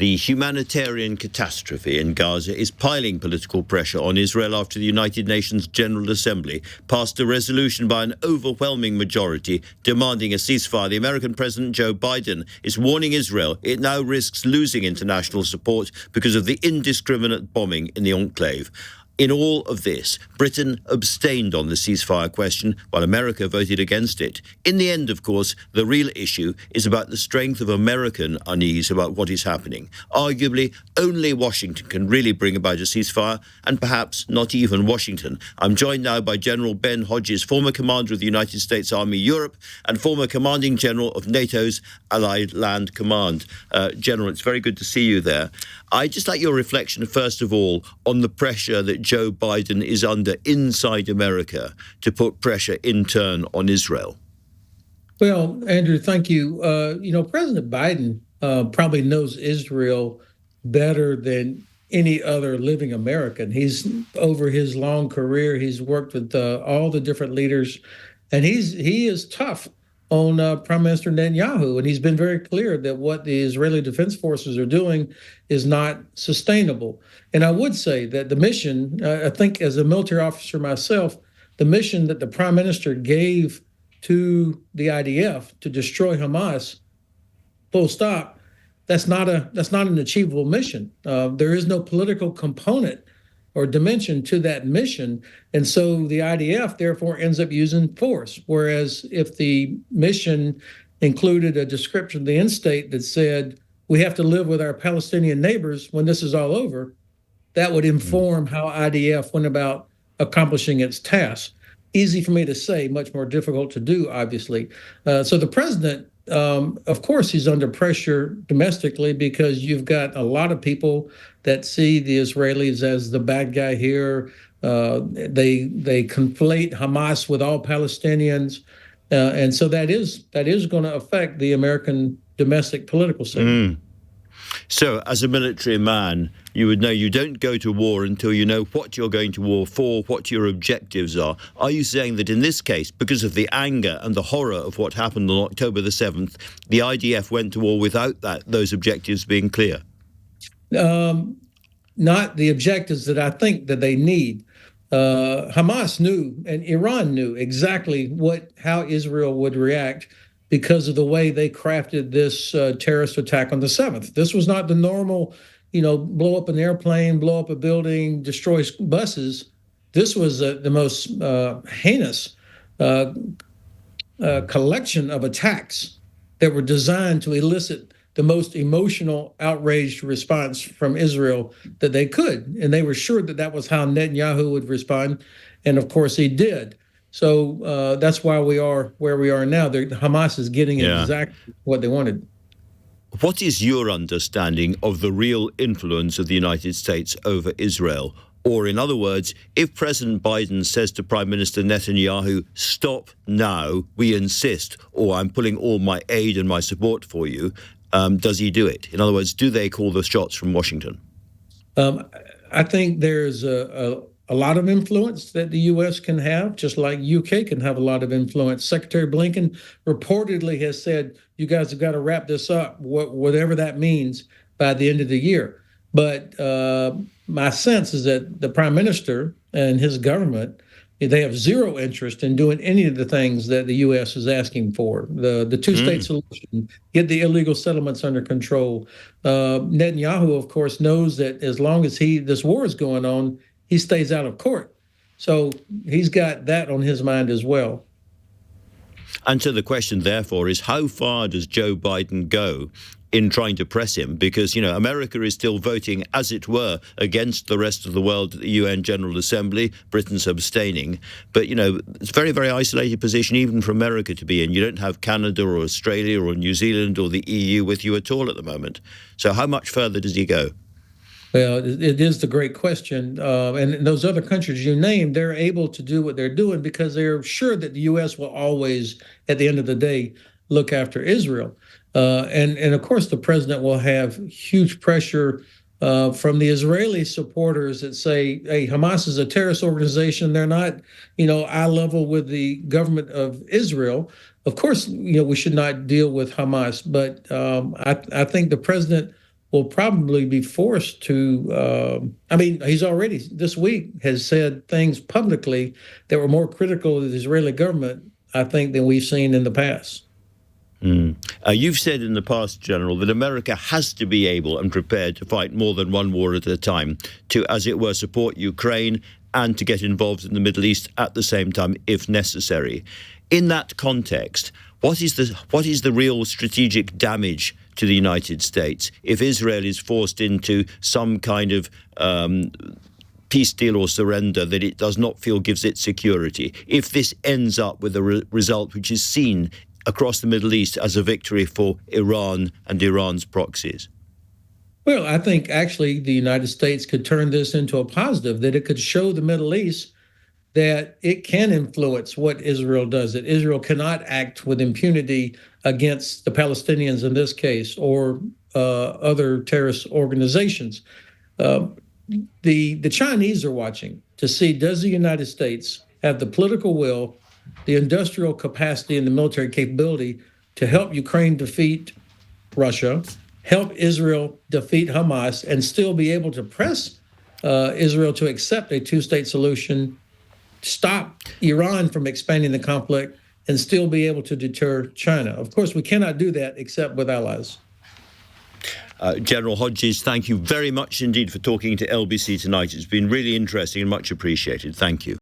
The humanitarian catastrophe in Gaza is piling political pressure on Israel after the United Nations General Assembly passed a resolution by an overwhelming majority demanding a ceasefire. The American President Joe Biden is warning Israel it now risks losing international support because of the indiscriminate bombing in the enclave. In all of this, Britain abstained on the ceasefire question while America voted against it. In the end, of course, the real issue is about the strength of American unease about what is happening. Arguably, only Washington can really bring about a ceasefire, and perhaps not even Washington. I'm joined now by General Ben Hodges, former commander of the United States Army Europe and former commanding general of NATO's Allied Land Command. General, it's very good to see you there. I'd just like your reflection, first of all, on the pressure that Joe Biden is under inside America to put pressure in turn on Israel. Well, Andrew, thank you. President Biden probably knows Israel better than any other living American. He's over his long career, he's worked with all the different leaders, and he is tough on Prime Minister Netanyahu, and he's been very clear that what the Israeli Defense Forces are doing is not sustainable. And I would say that the mission, I think as a military officer myself, the mission that the Prime Minister gave to the IDF to destroy Hamas, full stop, that's not an achievable mission. There is no political component or dimension to that mission. And so the IDF therefore ends up using force. Whereas if the mission included a description of the end state that said, we have to live with our Palestinian neighbors when this is all over, that would inform how IDF went about accomplishing its task. Easy for me to say, much more difficult to do, obviously. So the president, of course, he's under pressure domestically because you've got a lot of people that see the Israelis as the bad guy here. They conflate Hamas with all Palestinians, and so that is going to affect the American domestic political scene. So, as a military man, you would know you don't go to war until you know what you're going to war for, what your objectives are. Are you saying that in this case, because of the anger and the horror of what happened on October the 7th, the IDF went to war without those objectives being clear? Not the objectives that I think that they need. Hamas knew and Iran knew exactly how Israel would react because of the way they crafted this terrorist attack on the 7th. This was not the normal, blow up an airplane, blow up a building, destroy buses. This was the most heinous collection of attacks that were designed to elicit the most emotional, outraged response from Israel that they could. And they were sure that that was how Netanyahu would respond. And of course, he did. So that's why we are where we are now. Hamas is getting exactly what they wanted. What is your understanding of the real influence of the United States over Israel? Or in other words, if President Biden says to Prime Minister Netanyahu, stop now, we insist, or I'm pulling all my aid and my support for you, does he do it? In other words, do they call the shots from Washington? I think there's a lot of influence that the U.S. can have, just like UK can have a lot of influence. Secretary Blinken reportedly has said, you guys have got to wrap this up, whatever that means, by the end of the year. But my sense is that the prime minister and his government, they have zero interest in doing any of the things that the U.S. is asking for. The two-state solution, get the illegal settlements under control. Netanyahu, of course, knows that as long as this war is going on, he stays out of court. So he's got that on his mind as well. And so the question, therefore, is how far does Joe Biden go in trying to press him? Because, America is still voting, as it were, against the rest of the world at the UN General Assembly. Britain's abstaining. But, it's a very, very isolated position, even for America to be in. You don't have Canada or Australia or New Zealand or the EU with you at all at the moment. So how much further does he go? Well, it is the great question. And those other countries you named, they're able to do what they're doing because they're sure that the U.S. will always, at the end of the day, look after Israel. And of course, the president will have huge pressure from the Israeli supporters that say, hey, Hamas is a terrorist organization. They're not, eye level with the government of Israel. Of course, we should not deal with Hamas. But I think the president will probably be forced to, I mean, he's already this week has said things publicly that were more critical of the Israeli government, I think, than we've seen in the past. You've said in the past, General, that America has to be able and prepared to fight more than one war at a time, to, as it were, support Ukraine and to get involved in the Middle East at the same time, if necessary. In that context, what is the real strategic damage to the United States if Israel is forced into some kind of peace deal or surrender that it does not feel gives it security, if this ends up with a result which is seen across the Middle East as a victory for Iran and Iran's proxies? Well, I think actually the United States could turn this into a positive, that it could show the Middle East that it can influence what Israel does, that Israel cannot act with impunity against the Palestinians in this case, or other terrorist organizations. The Chinese are watching to see, does the United States have the political will, the industrial capacity, and the military capability to help Ukraine defeat Russia, help Israel defeat Hamas, and still be able to press Israel to accept a two-state solution, stop Iran from expanding the conflict, and still be able to deter China. Of course, we cannot do that except with allies. General Hodges, thank you very much indeed for talking to LBC tonight. It's been really interesting and much appreciated. Thank you.